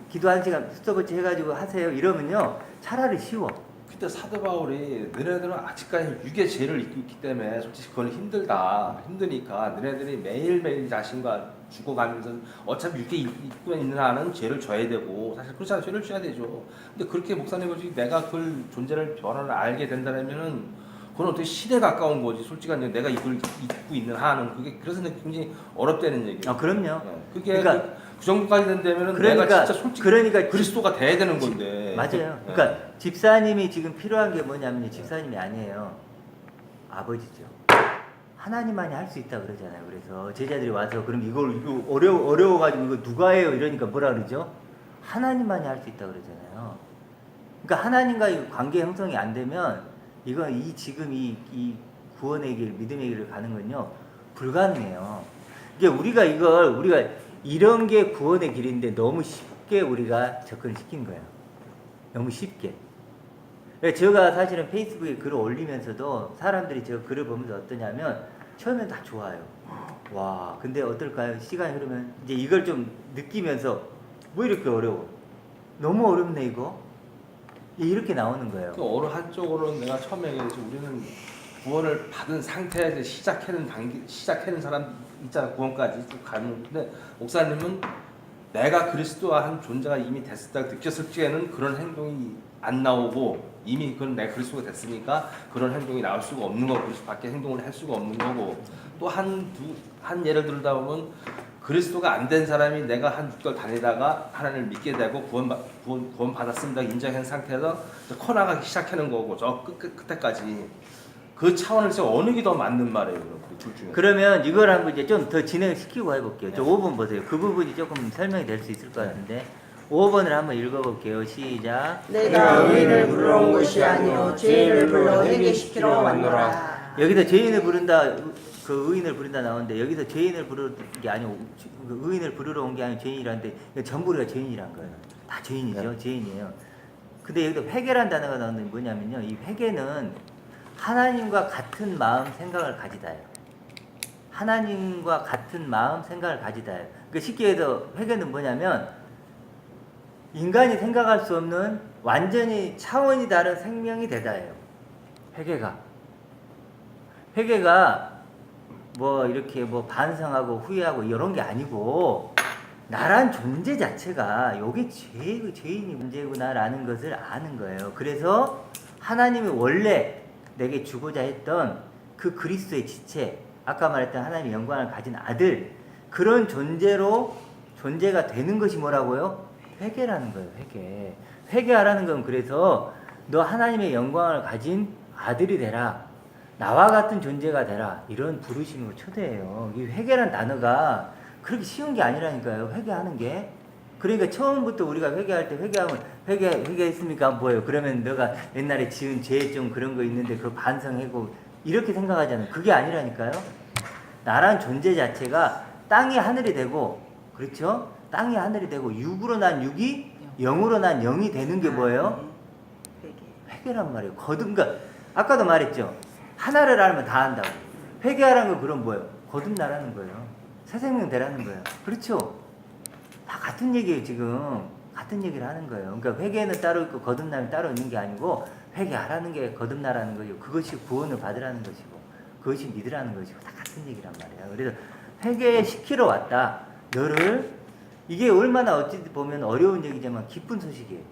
기도 1시간 스톱워치 해가지고 하세요. 이러면요 차라리 쉬워. 그때 사도 바울이 너네들은 아직까지 육의 죄를 입고 있기 때문에 솔직히 그건 힘드니까 너네들이 매일매일 자신과 죽어가면서 어차피 육에 입고 있는 한은 죄를 져야 되고 사실 그렇지 않아요. 죄를 져야 되죠. 근데 그렇게 목사님이 내가 그 존재를 변화를 알게 된다면은 그건 어떻게 신에 가까운 거지. 솔직한 내가 이걸 입고 있는 한은 그게 그래서 굉장히 어렵다는 얘기예요. 그럼요. 그게 그러니까 그 정도까지 된다면은 그러니까, 내가 진짜 솔직히 그리스도가 돼야 되는 건데. 맞아요. 그러니까 집사님이 지금 필요한 게 뭐냐면 집사님이 아니에요. 아버지죠. 하나님만이 할 수 있다 그러잖아요. 그래서 제자들이 와서 그럼 이거 어려워가지고 이거 누가 해요? 이러니까 뭐라 그러죠? 하나님만이 할 수 있다 그러잖아요. 그러니까 하나님과의 관계 형성이 안 되면 이건 지금 이 구원의 길, 믿음의 길을 가는 건요 불가능해요. 이게 우리가 이런 게 구원의 길인데 너무 쉽게 우리가 접근시킨 거예요. 너무 쉽게. 제가 사실은 페이스북에 글을 올리면서도 사람들이 저 글을 보면서 어떠냐면 처음엔 다 좋아요. 와, 근데 어떨까요? 시간이 흐르면 이제 이걸 좀 느끼면서 뭐 이렇게 어려워? 너무 어렵네 이거. 이렇게 나오는 거예요. 그 어느 한쪽으로는 내가 처음에 얘기했지 우리는 구원을 받은 상태에서 시작하는 사람 있잖아. 구원까지 쭉 가는. 근데 목사님은 내가 그리스도와 한 존재가 이미 됐을 때 느꼈을 적에는 그런 행동이 안 나오고 이미 그건 내가 그리스도가 됐으니까 그런 행동이 나올 수가 없는 거고 그리스도밖에 행동을 할 수가 없는 거고 또 한 예를 들다 보면 그리스도가 안 된 사람이 내가 한 6개월 다니다가 하나님을 믿게 되고 구원 받았습니다 인정한 상태에서 커나가기 시작하는 거고 저 끝에까지 그 차원에서 어느 게 더 맞는 말이에요, 둘 중에. 그러면 이걸 한번 이제 좀 더 진행시키고 해볼게요. 저 5번 보세요. 그 부분이 조금 설명이 될 수 있을 것 같은데 5번을 한번 읽어볼게요. 시작. 내가 의인을 부르러 온 것이 아니요 죄인을 불러 회개시키러 왔노라. 여기서 죄인을 부른다, 그 의인을 부른다 나오는데 여기서 죄인을 부르는 게 아니고 그 의인을 부르러 온 게 아니고 죄인이라는데 전부 우리가 죄인이란 거예요. 다 죄인이죠. 죄인이에요. 근데 여기서 회개란 단어가 나오는 게 뭐냐면요. 이 회개는 하나님과 같은 마음 생각을 가지다예요. 하나님과 같은 마음 생각을 가지다예요. 그러니까 쉽게 해서 회개는 뭐냐면 인간이 생각할 수 없는 완전히 차원이 다른 생명이 되다예요. 회개가 뭐 이렇게 뭐 반성하고 후회하고 이런 게 아니고 나란 존재 자체가 요게 죄인이 문제구나라는 것을 아는 거예요. 그래서 하나님이 원래 내게 주고자 했던 그 그리스도의 지체, 아까 말했던 하나님의 영광을 가진 아들, 그런 존재가 되는 것이 뭐라고요? 회개라는 거예요. 회개하라는 건 그래서 너 하나님의 영광을 가진 아들이 되라, 나와 같은 존재가 되라, 이런 부르심이고 초대예요. 이 회개란 단어가 그렇게 쉬운 게 아니라니까요. 회개하는 게. 그러니까 처음부터 우리가 회개할 때 회개했습니까? 뭐예요? 그러면 너가 옛날에 지은 죄 좀 그런 거 있는데 그거 반성하고 이렇게 생각하잖아요. 그게 아니라니까요. 나란 존재 자체가 땅이 하늘이 되고, 그렇죠? 땅이 하늘이 되고 육으로 난 육이 영으로 난 영이 되는 게 뭐예요? 회개란 말이에요. 그러니까 아까도 말했죠. 하나를 알면 다 안다고. 회개하라는 건 그럼 뭐예요? 거듭나라는 거예요. 새 생명 되라는 거예요. 그렇죠? 다 같은 얘기예요. 지금 같은 얘기를 하는 거예요. 그러니까 회개는 따로 있고 거듭남이 따로 있는 게 아니고 회개하라는 게 거듭나라는 거죠. 그것이 구원을 받으라는 것이고 그것이 믿으라는 것이고 다 같은 얘기란 말이에요. 그래서 회개시키러 왔다. 너를. 이게 얼마나 어찌 보면 어려운 얘기지만 기쁜 소식이에요.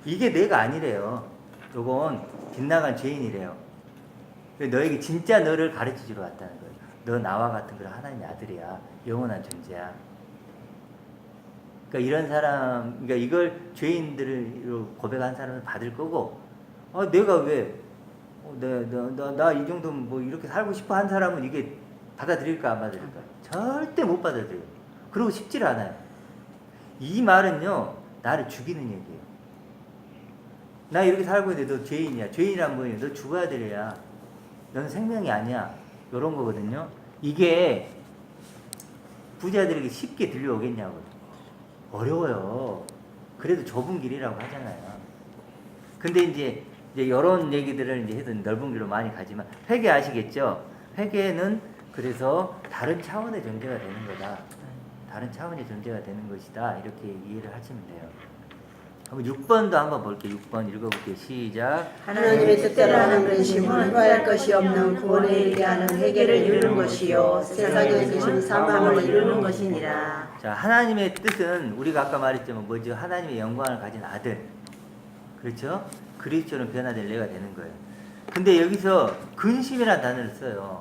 이게 내가 아니래요. 요건 빗나간 죄인이래요. 너에게 진짜 너를 가르치주러 왔다는 거예요. 너 나와 같은 그런 하나님의 아들이야. 영원한 존재야. 그러니까 이런 사람, 그러니까 이걸 죄인들로 고백한 사람은 받을 거고, 내가 왜, 나 이 정도면 뭐 이렇게 살고 싶어 한 사람은 이게 받아들일까 안 받아들일까? 절대 못 받아들여요. 그리고 쉽지 않아요. 이 말은요, 나를 죽이는 얘기예요. 나 이렇게 살고 있는데 너 죄인이야. 죄인이란 뭐예요? 너 죽어야 되려야. 넌 생명이 아니야. 이런 거거든요. 이게 부자들에게 쉽게 들려오겠냐고. 어려워요. 그래도 좁은 길이라고 하잖아요. 근데 이제 이런 얘기들을 이제 해도 넓은 길로 많이 가지만 회개 아시겠죠? 회개는 그래서 다른 차원의 존재가 되는 거다. 다른 차원의 존재가 되는 것이다. 이렇게 이해를 하시면 돼요. 그럼 6번도 한번 볼게요. 6번 읽어볼게요. 시작. 하나님의 뜻대로 하는 근심은 후회할 것이 없는 구원에 이르게 하는 회개를 이루는 것이요 세상에 계신 사망을 이루는 것이니라. 자, 하나님의 뜻은 우리가 아까 말했지만 뭐죠? 하나님의 영광을 가진 아들. 그렇죠? 그리스도는 변화될 내가 되는 거예요. 근데 여기서 근심이라는 단어를 써요.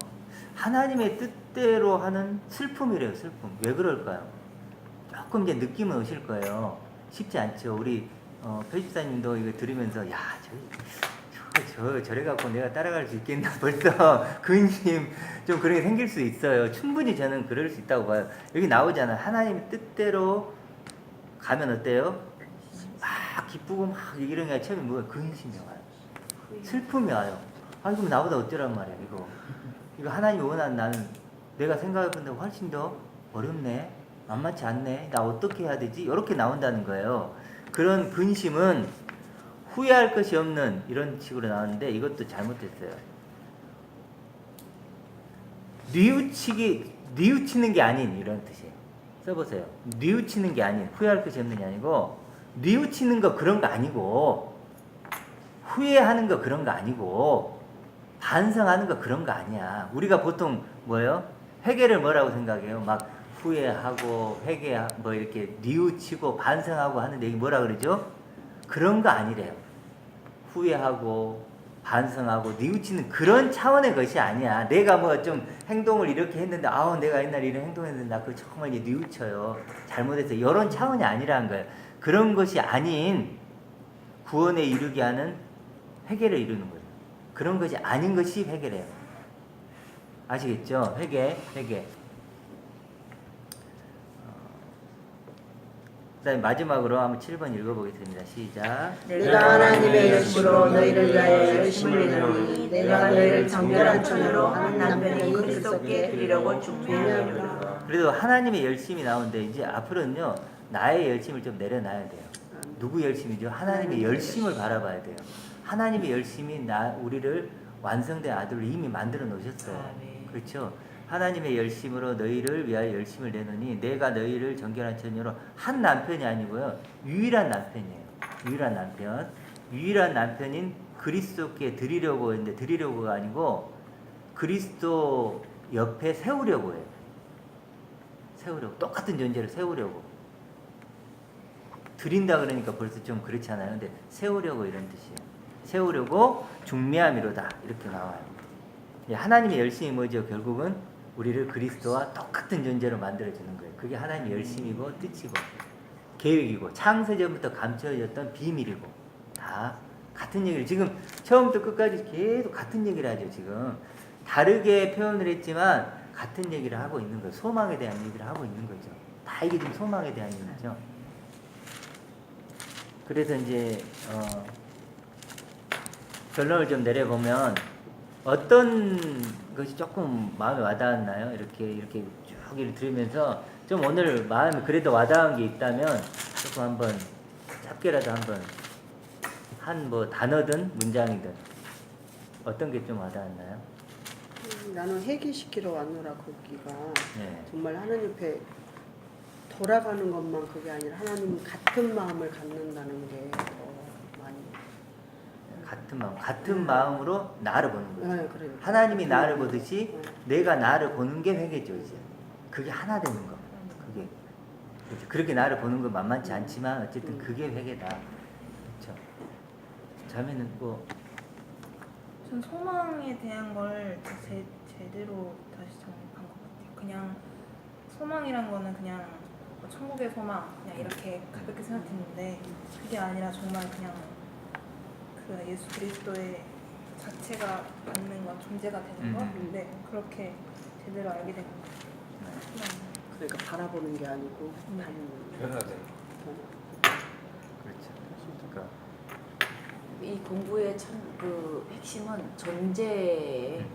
하나님의 뜻대로 하는 슬픔이래요. 슬픔. 왜 그럴까요? 조금 이제 느낌은 오실 거예요. 쉽지 않죠. 우리 표집사님도 이거 들으면서 야, 저래 갖고 내가 따라갈 수 있겠나 벌써 근심 좀 그런 게 생길 수 있어요. 충분히 저는 그럴 수 있다고 봐요. 여기 나오잖아. 하나님의 뜻대로 가면 어때요? 막 기쁘고 막 이런 게 처음에 뭐야? 근심이 와요. 슬픔이 와요. 아, 이거 나보다 어쩌란 말이야. 이거 하나님이 원하는 나는 내가 생각해본다 훨씬 더 어렵네. 만만치 않네. 나 어떻게 해야 되지? 이렇게 나온다는 거예요. 그런 근심은 후회할 것이 없는 이런 식으로 나왔는데 이것도 잘못됐어요. 뉘우치는 게 아닌 이런 뜻이에요. 써보세요. 뉘우치는 게 아닌 후회할 것이 없는 게 아니고 뉘우치는 거 그런 거 아니고 후회하는 거 그런 거 아니고 반성하는 거 그런 거 아니야. 우리가 보통 뭐예요? 회개를 뭐라고 생각해요? 막 후회하고 뭐 이렇게 뉘우치고 반성하고 하는데 이게 뭐라 그러죠? 그런 거 아니래요. 후회하고 반성하고 뉘우치는 그런 차원의 것이 아니야. 내가 뭐 좀 행동을 이렇게 했는데 아우 내가 옛날에 이런 행동했는데 나 그거 정말 이제 뉘우쳐요. 잘못해서 이런 차원이 아니라는 거예요. 그런 것이 아닌 구원에 이르게 하는 회개를 이루는 거예요. 그런 것이 아닌 것이 회개래요. 아시겠죠? 회개. 그다음에 마지막으로 한번 7번 읽어보겠습니다. 시작. 내가 하나님의 열심으로 너희를 위하여 열심을 내노니 내가 너희를 정결한 처녀로 한 남편이 그리스도께 드리려고 준비하노라. 그래도 하나님의 열심이 나오는데 이제 앞으로는요 나의 열심을 좀 내려놔야 돼요. 누구 열심이죠? 하나님의 열심을 바라봐야 돼요. 하나님의 열심이 우리를 완성된 아들로 이미 만들어 놓으셨어요. 그렇죠? 하나님의 열심으로 너희를 위하여 열심을 내노니 내가 너희를 정결한 처녀로 한 남편이 아니고요 유일한 남편이에요. 유일한 남편인 그리스도께 드리려고 했는데 드리려고가 아니고 그리스도 옆에 세우려고 해요. 똑같은 존재를 세우려고. 드린다 그러니까 벌써 좀 그렇잖아요. 근데 세우려고 이런 뜻이에요. 세우려고 중매함이로다 이렇게 나와요. 하나님의 열심이 뭐죠? 결국은 우리를 그리스도와 똑같은 존재로 만들어주는 거예요. 그게 하나님의 열심이고 뜻이고 계획이고 창세전부터 감춰졌던 비밀이고 다 같은 얘기를 지금 처음부터 끝까지 계속 같은 얘기를 하죠. 지금 다르게 표현을 했지만 같은 얘기를 하고 있는 거예요. 소망에 대한 얘기를 하고 있는 거죠. 다 이게 지금 소망에 대한 얘기죠. 그래서 이제 결론을 좀 내려보면 어떤 것이 조금 마음에 와닿았나요? 이렇게 쭉 이렇게 들으면서 좀 오늘 마음에 그래도 와닿은 게 있다면 조금 한번 짧게라도 한번 한 뭐 단어든 문장이든 어떤 게 좀 와닿았나요? 나는 회개시키러 왔노라 거기가 네. 정말 하나님 앞에 돌아가는 것만 그게 아니라 하나님 같은 마음을 갖는다는 게 많이 같은 마음으로 나를 보는 거죠. 네, 그래요. 하나님이 나를 보듯이 내가 나를 보는 게 회개죠. 이제 그게 하나 되는 거. 그게 그렇게 나를 보는 건 만만치 않지만 어쨌든 그게 회개다. 그렇죠. 자매는 뭐 전 소망에 대한 걸 제대로 다시 정립한 것 같아요. 그냥 소망이란 거는 그냥 뭐 천국의 소망 그냥 이렇게 가볍게 생각했는데 그게 아니라 정말 그냥 그 예수 그리스도의 자체가 받는 것, 존재가 되는 것. 근데 그렇게 제대로 알게 된 것 같아요. 그러니까 바라보는 게 아니고 변화돼. 그렇죠. 그러니까 이 공부의 참 그 핵심은 존재에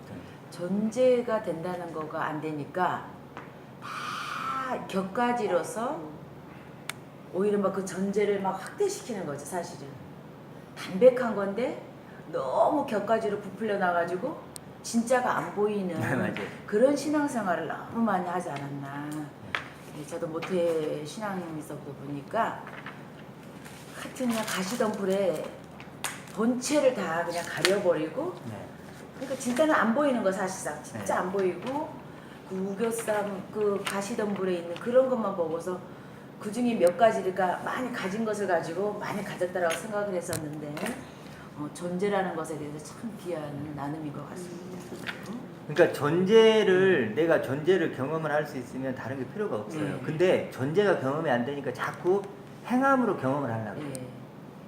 존재가 된다는 거가 안 되니까 다 격가지로서 오히려 막 그 존재를 막 확대시키는 거죠 사실은. 담백한 건데 너무 격가지로 부풀려 나가지고 진짜가 안 보이는 네, 맞아요. 그런 신앙생활을 너무 많이 하지 않았나. 저도 모태 신앙에서부터 보니까 하여튼 그냥 가시덤불에 본체를 다 그냥 가려버리고 네. 그러니까 진짜는 안 보이는 거 사실상 진짜 네. 안 보이고 그 우겨쌈 그 가시덤불에 있는 그런 것만 보고서 그 중에 몇 가지가 많이 가진 것을 가지고 많이 가졌다라고 생각을 했었는데 존재라는 것에 대해서 참 귀한 나눔인 것 같습니다. 그러니까 내가 존재를 경험을 할 수 있으면 다른 게 필요가 없어요. 네. 근데 존재가 경험이 안 되니까 자꾸 행함으로 경험을 하려고. 예.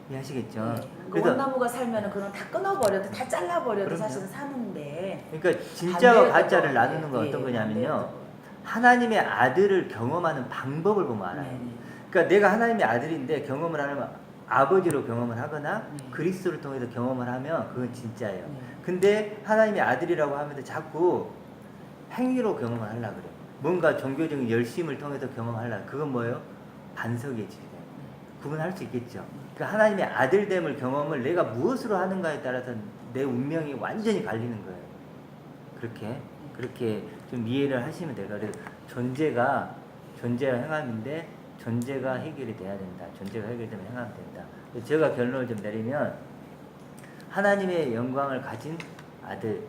이해하시겠죠? 그 그래서 원나무가 살면은 그건 다 끊어버려도 다 잘라버려도 그럼요. 사실은 사는데 그러니까 진짜와 반대였던 가짜를 것 같아요. 나누는 건 어떤 예, 거냐면요. 반대였던 것 하나님의 아들을 경험하는 방법을 보면 같아요. 알아요. 네, 그러니까 내가 하나님의 아들인데 경험을 하려면 아버지로 경험을 하거나 네. 그리스도를 통해서 경험을 하면 그건 진짜예요. 네. 근데 하나님의 아들이라고 하면서 자꾸 행위로 경험을 하려고 그래요. 뭔가 종교적인 열심을 통해서 경험하려고. 그건 뭐예요? 반석의 지배. 구분할 수 있겠죠. 그러니까 하나님의 아들됨을 경험을 내가 무엇으로 하는가에 따라서 내 운명이 완전히 갈리는 거예요. 그렇게 좀 이해를 하시면 돼요. 그래서 존재가 행함인데 존재가 해결이 돼야 된다. 존재가 해결되면 행함이 된다. 제가 결론을 좀 내리면 하나님의 영광을 가진 아들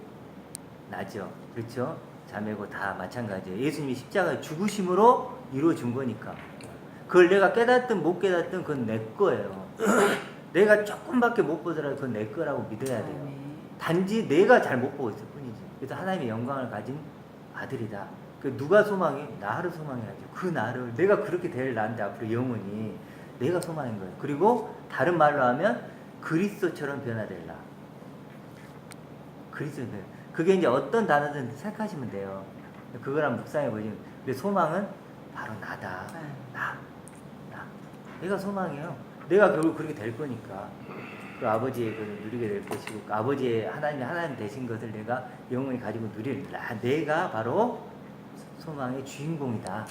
나죠. 그렇죠? 자매고 다 마찬가지예요. 예수님이 십자가에 죽으심으로 이루어준 거니까. 그걸 내가 깨닫든 못 깨닫든 그건 내 거예요. 내가 조금밖에 못 보더라도 그건 내 거라고 믿어야 돼요. 네. 단지 내가 잘 못 보고 있을 뿐이지. 그래서 하나님의 영광을 가진 아들이다. 그 누가 소망해? 나를 소망해야죠. 그 나를 내가 그렇게 될 나인데 앞으로 영원히 내가 소망인 거예요. 그리고 다른 말로 하면 그리스도처럼 변화될라. 그리스도. 그게 이제 어떤 단어든 생각하시면 돼요. 그거랑 묵상해 보시면. 근데 소망은 바로 나다. 나. 내가 소망이에요. 내가 결국 그렇게 될 거니까. 그 아버지의 그 누리게 될 것이고, 그 아버지의 하나님 되신 것을 내가 영원히 가지고 누릴라. 내가 바로 소망의 주인공이다.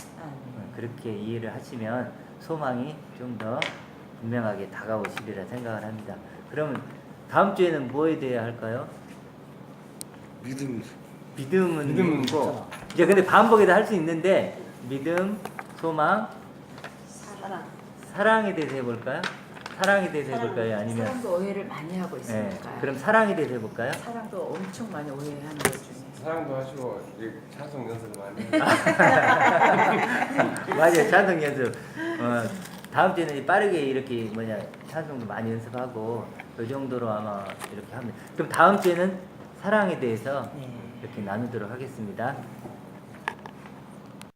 그렇게 이해를 하시면 소망이 좀 더 분명하게 다가오시리라 생각을 합니다. 그러면 다음 주에는 뭐에 대해 할까요? 믿음은 믿음은 있고, 이제 근데 반복해도 할 수 있는데 믿음, 소망, 사랑에 대해서 해볼까요? 사랑에 대해서 해볼까요? 아니면 사랑도 오해를 많이 하고 있으니까. 그럼 사랑에 대해서 해볼까요? 사랑도 엄청 많이 오해하는 것 중에. 사랑도 하시고 찬송 연습을 많이 해요. 맞아요. 찬송 연습. 다음 주에는 빠르게 이렇게 찬송도 많이 연습하고 그 정도로 아마 이렇게 합니다. 그럼 다음 주에는 사랑에 대해서 네. 이렇게 나누도록 하겠습니다.